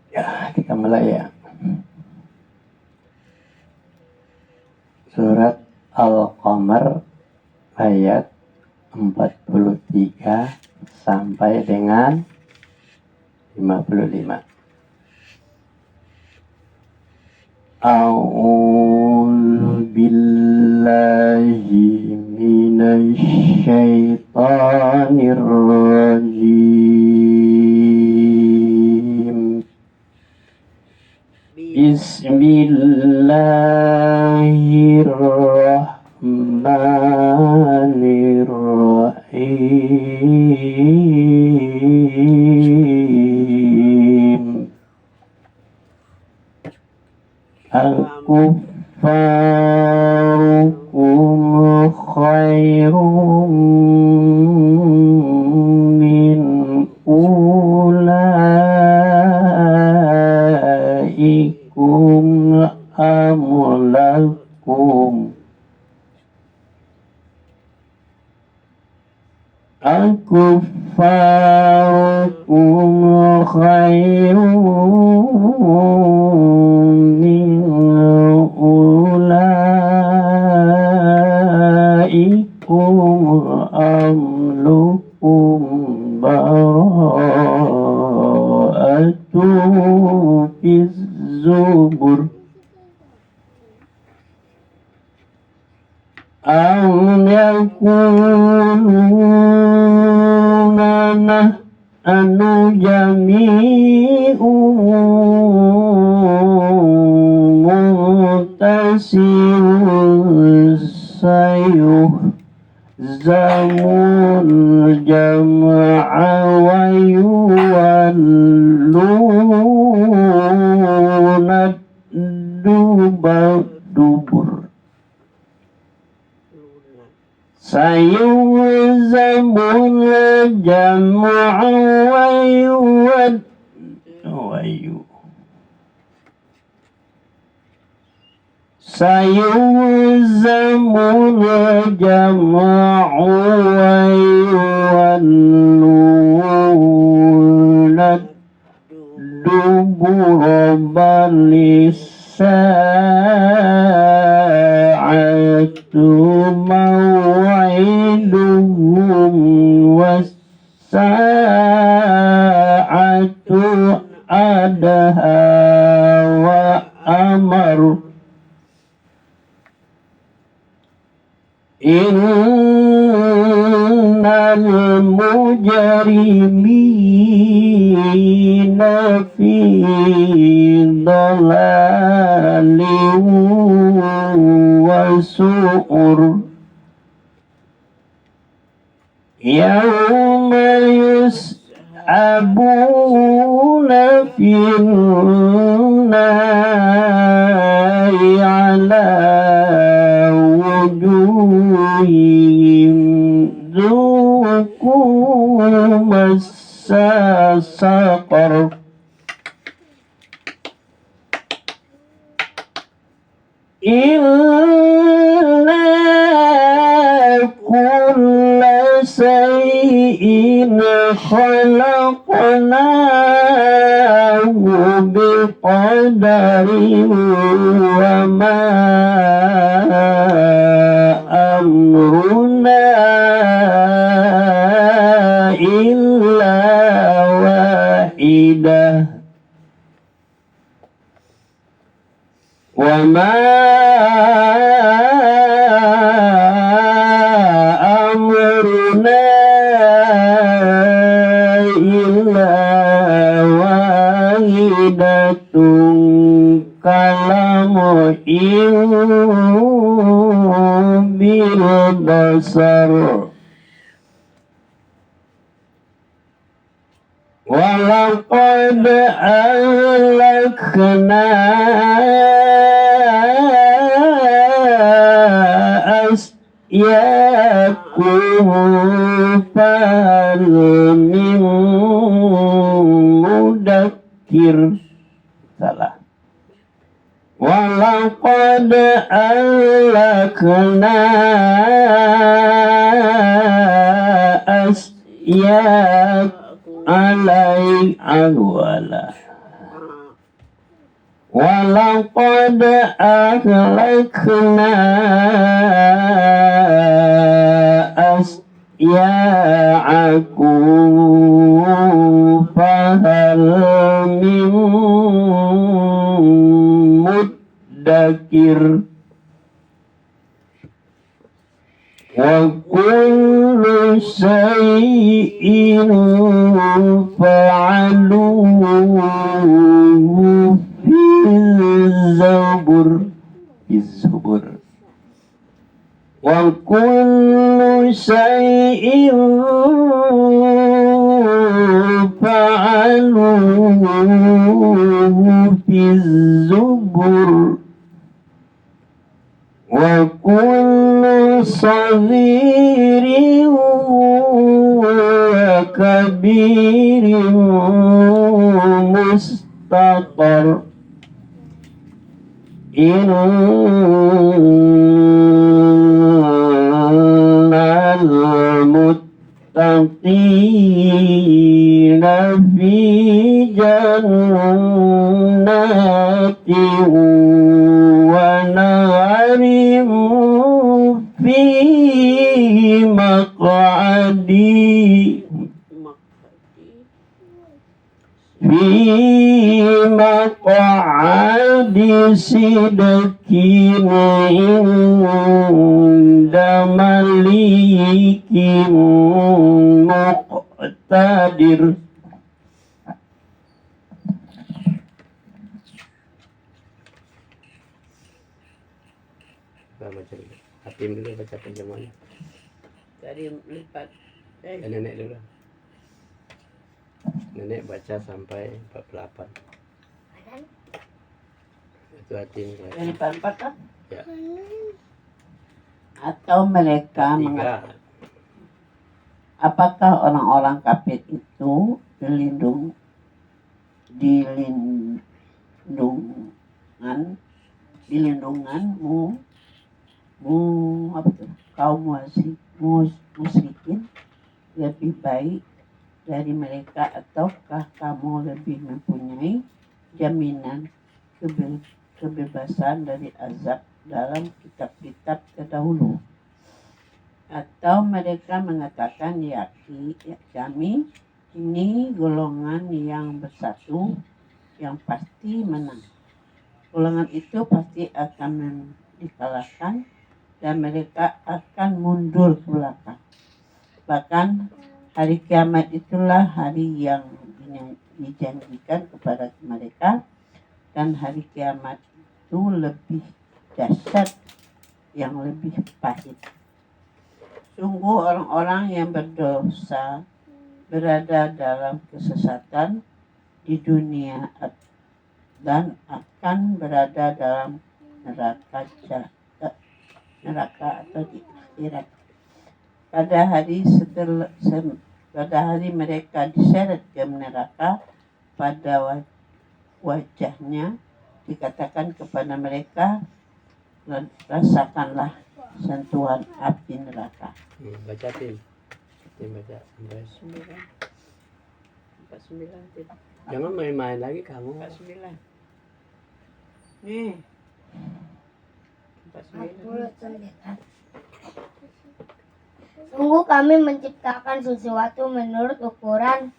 Ya, kita mulai ya. Surat Al-Qamar ayat 43 sampai dengan 55. A'udzu billahi minasy syaithanir rajim. Bismillahirrahmanirrahim. Al-kuffarukum khairum min ulaikum amlakum. Al-kuffarukum khairum min ulaikum amlukum bara'atu fiz zubur. Am yakununa nahnu jami'un muntasirun sayuhzamul jam'a wa yuwalluna dubur. Sayuhzamul jam'a wa sayuhzamul jam'u wa yuwalluna dubur balisa'atu maw'iduhum wassa'atu adha wa amar. Innal mujrimina fi dhalalin wa su'ur. Yawma yus'abuna fin nari ala wujuhihim dhuqu massa saqar. Inna kulla shay'in khalaqnahu biqadarin wa ma amruna illa wahidah wa ma amruna illa wahidatun kalamuhin bil basar. Walaqad ahlakna asyakum fal min mudakkir. Salah. walaqad ahlakna asyak alai awala walaqad ahlakna asya'akum fahal min muddakir wa kullu syai'in fa'aluhu Zubur wa kullu syai'in fa'aluhu fi zubur wa kullu saghirin wa kabirin mustaqar innal muttaqina fi jannatin wa narim fi maq'adi sidqin inda malikin muqtadir. Baca dulu. Hatim dulu baca terjemahannya. Dari lipat. Nenek dulu. Nenek baca sampai 48. Itu Hatim. Dari 44 kan? Ya. Atau mereka mengatakan, apakah orang-orang kafir itu dilindunganmu kaum musyrikin lebih baik dari mereka, ataukah kamu lebih mempunyai jaminan kebebasan dari azab dalam kitab-kitab terdahulu? Atau mereka mengatakan, ya kami ini golongan yang bersatu yang pasti menang. Golongan itu pasti akan dikalahkan dan mereka akan mundur ke belakang. Bahkan hari kiamat itulah hari yang dijanjikan kepada mereka, dan hari kiamat itu lebih dahsyat, yang lebih pahit. Sungguh orang-orang yang berdosa berada dalam kesesatan di dunia dan akan berada dalam neraka atau di akhirat. Pada hari mereka diseret ke neraka, pada wajahnya dikatakan kepada mereka, rasakanlah sentuhan api neraka. Baca Tim. Tim baca sampai 49. Jangan main-main lagi kamu. 49. Nih. 49. Sungguh kami menciptakan sesuatu menurut ukuran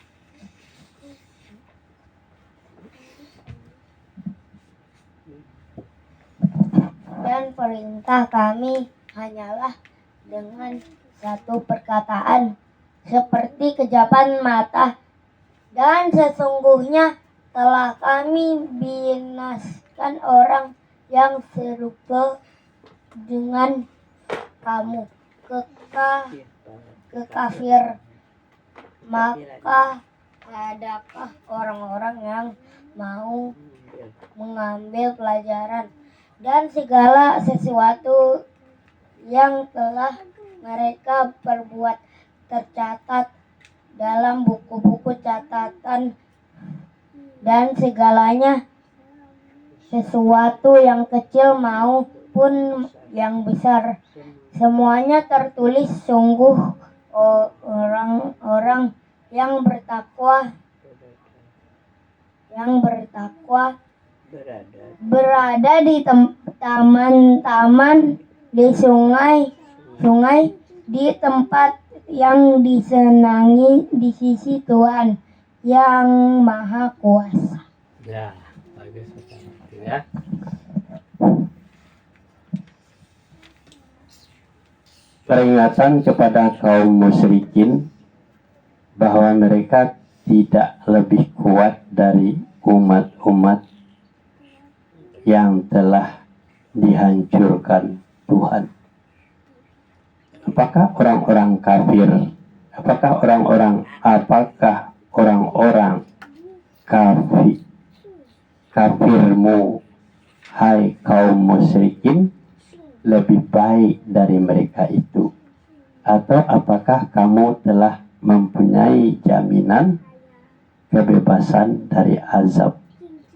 dan perintah kami hanyalah dengan satu perkataan, seperti kejapan mata, dan sesungguhnya telah kami binaskan orang yang serupa dengan kamu, kekafir. Maka adakah orang-orang yang mau mengambil pelajaran dan segala sesuatu yang telah mereka perbuat tercatat dalam buku-buku catatan, dan segalanya sesuatu yang kecil maupun yang besar. Semuanya tertulis, sungguh orang-orang yang bertakwa berada di taman-taman, di sungai, di tempat yang disenangi di sisi Tuhan yang Maha Kuasa. Ya, bagus Bapak. Ya. Peringatan kepada kaum musyrikin bahwa mereka tidak lebih kuat dari umat-umat yang telah dihancurkan Tuhan. Apakah orang-orang kafir? Apakah orang-orang kafirmu, hai kaum musyrikin, lebih baik dari mereka itu? Atau apakah kamu telah mempunyai jaminan kebebasan dari azab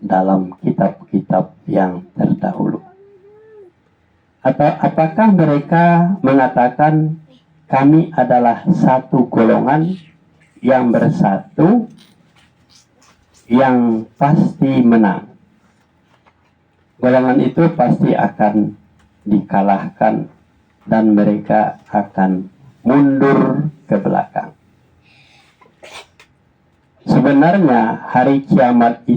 dalam kitab-kitab yang terdahulu? Atau apakah mereka mengatakan kami adalah satu golongan yang bersatu, yang pasti menang? Golongan itu pasti akan dikalahkan dan mereka akan mundur ke belakang. Sebenarnya hari kiamat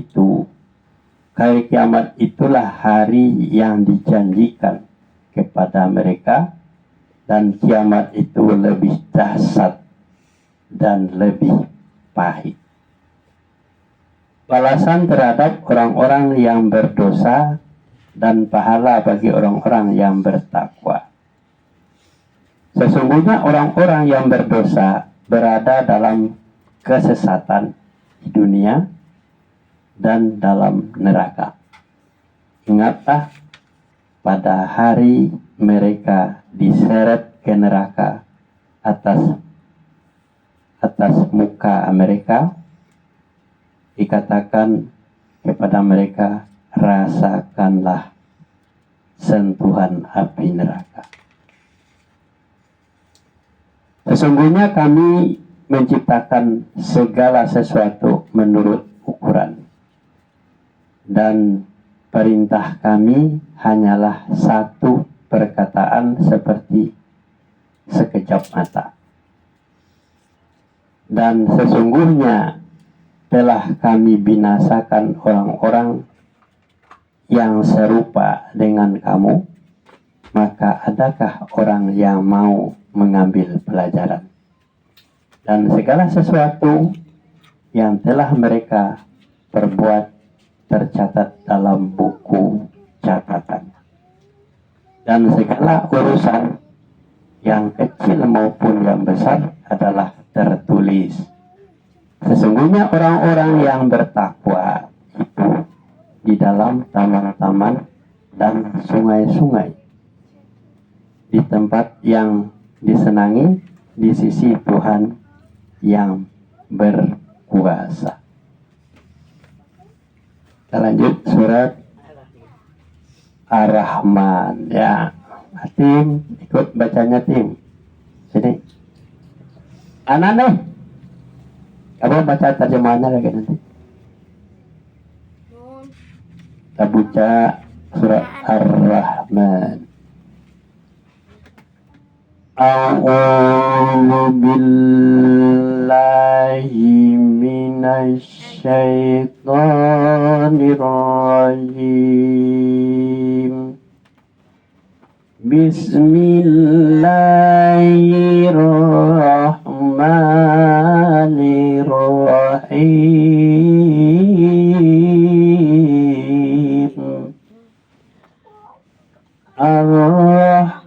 itulah hari yang dijanjikan kepada mereka, dan kiamat itu lebih dahsyat dan lebih pahit. Balasan terhadap orang-orang yang berdosa dan pahala bagi orang-orang yang bertakwa. Sesungguhnya orang-orang yang berdosa berada dalam kesesatan di dunia dan dalam neraka. Ingatlah pada hari mereka diseret ke neraka atas muka mereka, dikatakan kepada mereka, rasakanlah sentuhan api neraka. Sesungguhnya kami menciptakan segala sesuatu menurut ukuran, dan perintah kami hanyalah satu perkataan seperti sekejap mata. Dan sesungguhnya telah kami binasakan orang-orang yang serupa dengan kamu, maka adakah orang yang mau mengambil pelajaran? Dan segala sesuatu yang telah mereka perbuat tercatat dalam buku catatan. Dan segala urusan yang kecil maupun yang besar adalah tertulis. Sesungguhnya orang-orang yang bertakwa itu di dalam taman-taman dan sungai-sungai, di tempat yang disenangi di sisi Tuhan yang berkuasa. Kita lanjut surat Ar-Rahman, ya. Tim, ikut bacanya Tim. Sini. Anak nih, kamu baca terjemahannya lagi nanti. Kita baca surat Ar-Rahman. A'udzu billahi minasy syaithanir rajim. Bismillahirrahmanirrahim. Ar-Rahmanu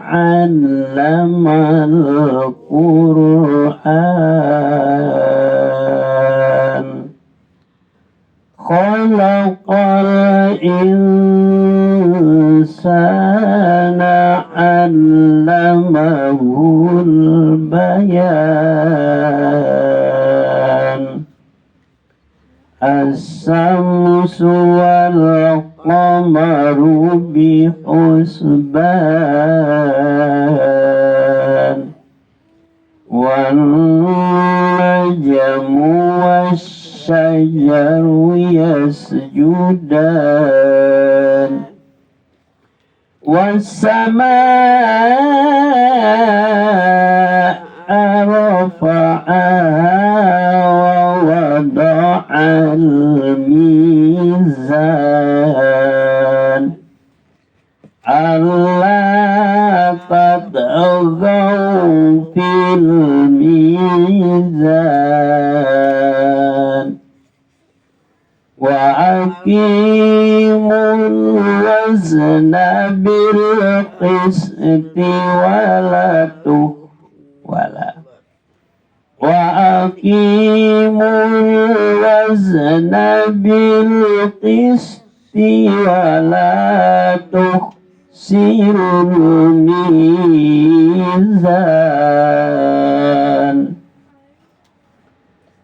'allamal Qur'an. Khalaqal insana 'allamahul bayan. الشمس والقمر بحسبان والنجم والشجر يسجدان والسماء رفعها ووضع الميزان ألا تطغوا في الميزان وأقيموا الوزن بالقسط وأقيموا الوزن بالقسط ولا تخسروا الميزان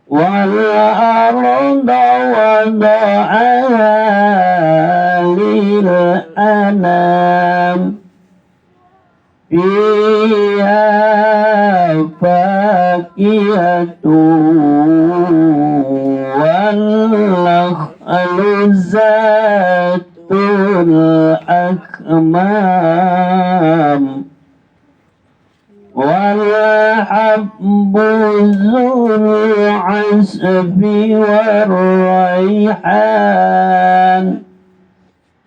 والأرض وضعها للأنام فيها فاكهة والنخل ذات الأكمام والحب ذو العصف والريحان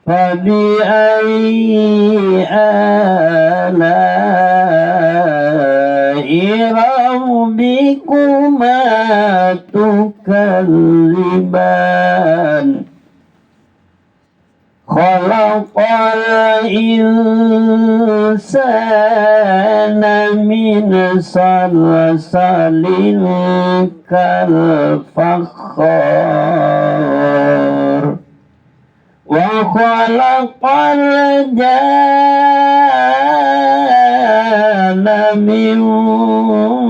فبأي آلاء ربكما تكذبان خلق الإنسان من صلصال كالفخار وخلق الجان من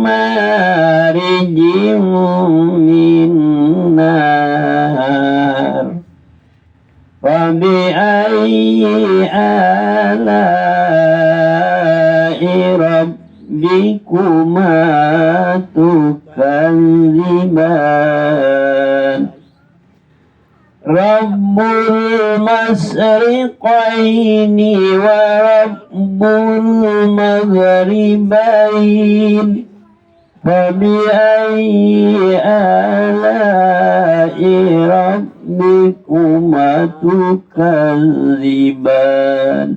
مارج من نار فبأي آلاء ربكما تكذبان رب المشرقين ورب المغربين فبأي آلاء ربكما تكذبان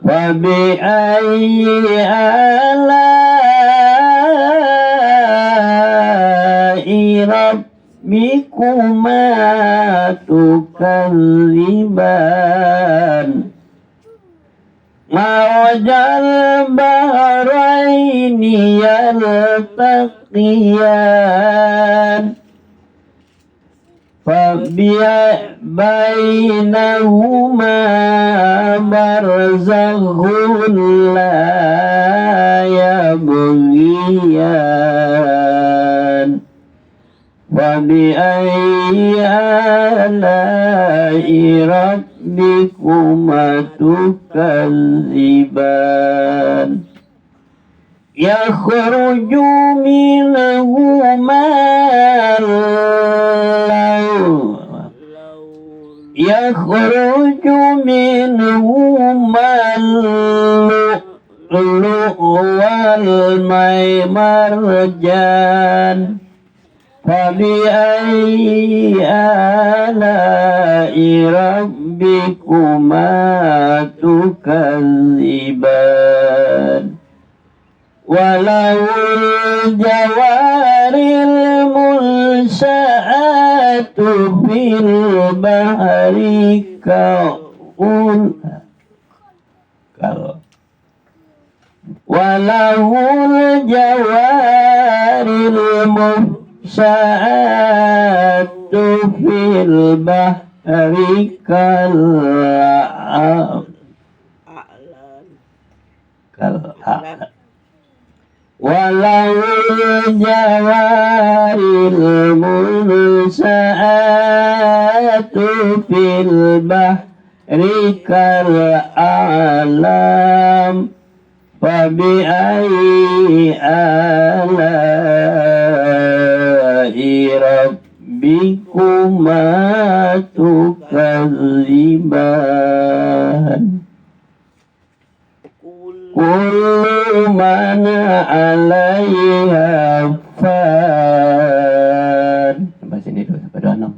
فبأي آلاء ربكما تكذبان مرج البحرين يلتقيان فبينهما برزخ لا يبغيان فبأي آلاء ربكما تكذبان يخرج منهما اللؤلؤ والمرجان فبأي آلاء ربكما تكذبان وله الجوار المنشآت في البحر وله الجوار المنشآت في البحر كالأعلام walau jawaril munsa'atu fil bahri kal alam fabi ayyi ala'i rabbikuma tukadziban kullu man 'alaiha fan. Sampai sini dulu, sampai 26.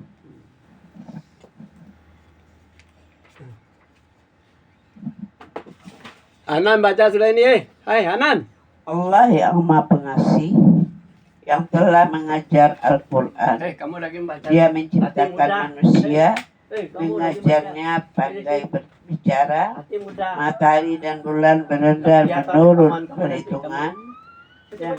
Hanan baca sudah ini. Hai Hanan. Allah yang Maha Pengasih yang telah mengajar Al-Quran. Kamu lagi baca. Dia menciptakan manusia, Kamu lagi mengajarnya pandai berbicara. Hati muda. Matahari dan bulan beredar menurut perhitungan dan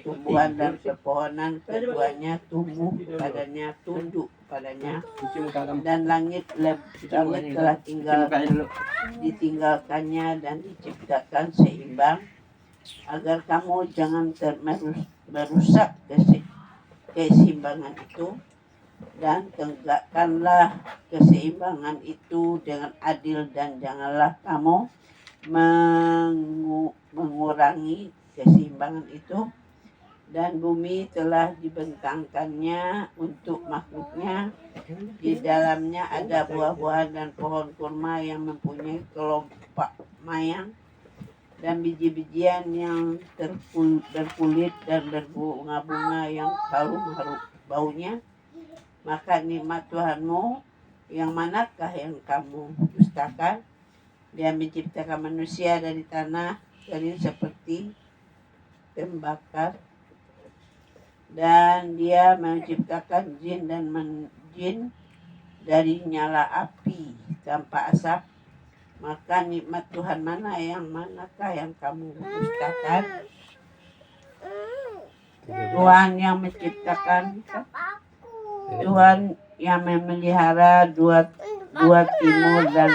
tumbuhan dan pepohonan keduanya tumbuh padanya, tunduk padanya, dan langit telah ditinggalkannya dan diciptakan seimbang agar kamu jangan merusak keseimbangan itu, dan tegakkanlah keseimbangan itu dengan adil, dan janganlah kamu mengurangi keseimbangan itu. Dan bumi telah dibentangkannya untuk makhluknya, di dalamnya ada buah-buahan dan pohon kurma yang mempunyai kelopak mayang dan biji-bijian yang berkulit dan berbunga-bunga yang harum-harum baunya. Maka nikmat Tuhanmu yang manakah yang kamu dustakan? Dia menciptakan manusia dari tanah, dari seperti tembakar, dan dia menciptakan jin dari nyala api tanpa asap. Maka nikmat Tuhan manakah yang kamu dustakan? Tuhan yang menciptakan, Tuhan yang memelihara dua timur dan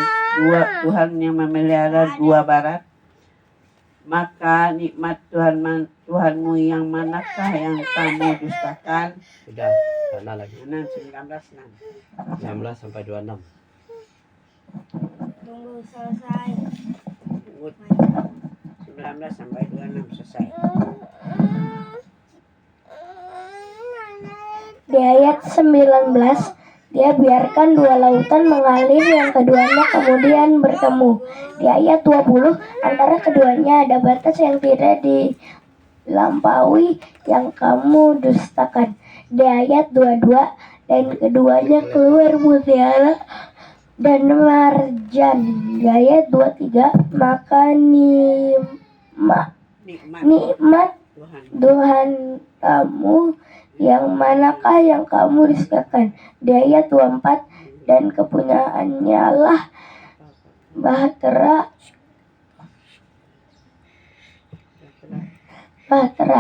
Tuhan yang memelihara dua barat. Maka nikmat Tuhanmu yang manakah yang kamu dustakan? Sudah, sana lagi. 19 16 sampai 26. Tunggu selesai. 19 sampai 26 selesai. Di ayat 19, dia biarkan dua lautan mengalir, yang keduanya kemudian bertemu. Di ayat 20, antara keduanya ada batas yang tidak dilampaui, yang kamu dustakan. Di ayat 22, dan keduanya keluar mutiara dan marjan. Di ayat 23, maka nikmat Tuhan kamu yang manakah yang kamu dustakan. Di ayat 24, dan kepunyaannya lah bahtera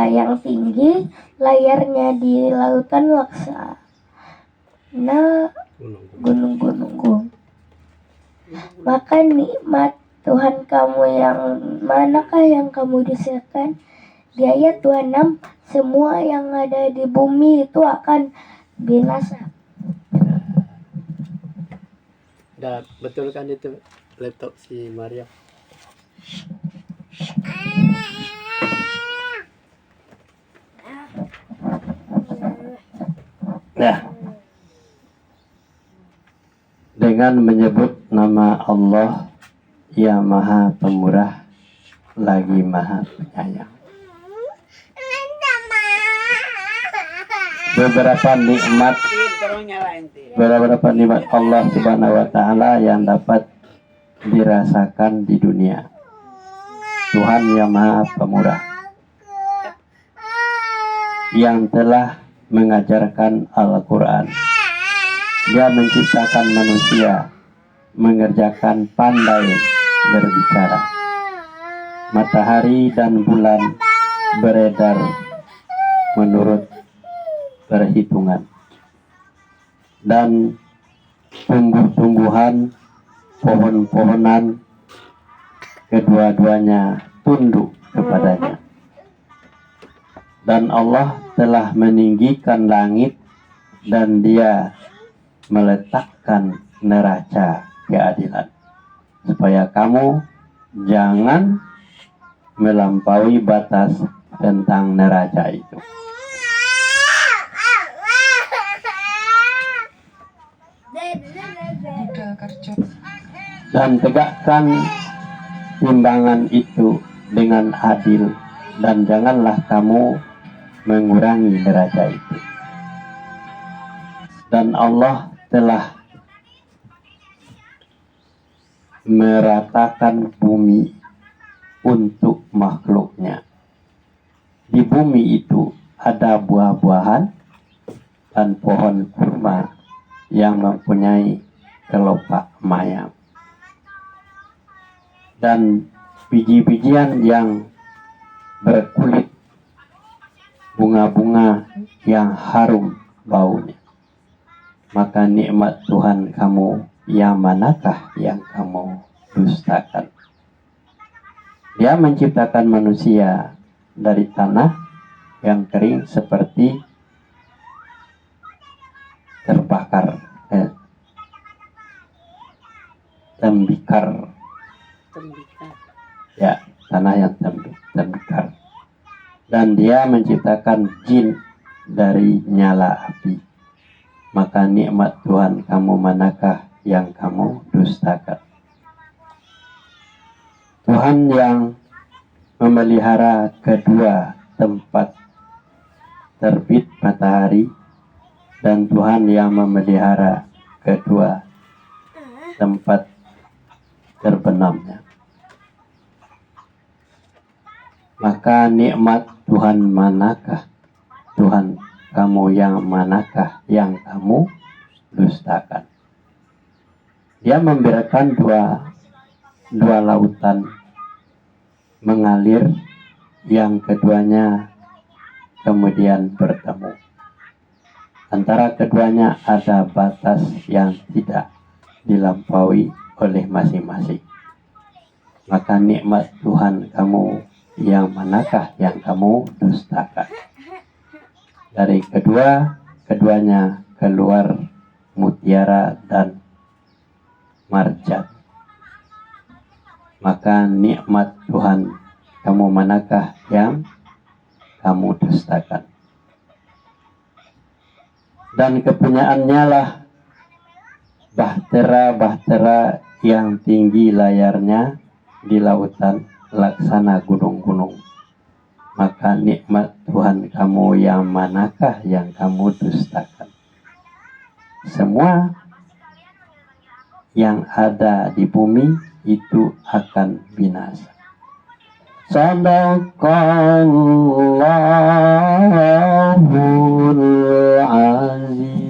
yang tinggi, layarnya di lautan laksana gunung-gunung. Maka nikmat Tuhan kamu yang manakah yang kamu dustakan. Di ayat 26, semua yang ada di bumi itu akan binasa. Udah betul kan itu laptop si Maria? Nah, dengan menyebut nama Allah yang Maha Pemurah lagi Maha Penyayang, beberapa nikmat Allah Subhanahu wa Ta'ala yang dapat dirasakan di dunia. Tuhan yang Maha Pemurah yang telah mengajarkan Al-Quran. Dia menciptakan manusia, mengerjakan pandai berbicara. Matahari dan bulan beredar menurut perhitungan, dan tumbuh-tumbuhan pohon-pohonan kedua-duanya tunduk kepadanya. Dan Allah telah meninggikan langit dan Dia meletakkan neraca keadilan supaya kamu jangan melampaui batas tentang neraca itu. Dan tegakkan timbangan itu dengan adil, dan janganlah kamu mengurangi neraca itu. Dan Allah telah meratakan bumi untuk makhluknya. Di bumi itu ada buah-buahan dan pohon kurma yang mempunyai kelopak mayang, dan biji-bijian yang berkulit, bunga-bunga yang harum baunya. Maka nikmat Tuhan kamu yang manakah yang kamu dustakan? Dia menciptakan manusia dari tanah yang kering seperti terbakar, tembikar. Ya, tanah yang tembikar. Dan Dia menciptakan jin dari nyala api. Maka nikmat Tuhan kamu manakah yang kamu dustakan? Tuhan yang memelihara kedua tempat terbit matahari, dan Tuhan yang memelihara kedua tempat terbenamnya. Maka nikmat Tuhan manakah? Tuhan kamu yang manakah yang kamu dustakan? Dia membiarkan dua lautan mengalir, yang keduanya kemudian bertemu. Antara keduanya ada batas yang tidak dilampaui oleh masing-masing. Maka nikmat Tuhan kamu yang manakah yang kamu dustakan? Dari keduanya keluar mutiara dan marjan. Maka nikmat Tuhan kamu manakah yang kamu dustakan? Dan kepunyaannya lah bahtera-bahtera yang tinggi layarnya di lautan laksana gunung-gunung. Maka nikmat Tuhan kamu yang manakah yang kamu dustakan? Semua yang ada di bumi itu akan binasa. Sadaqallahul azim.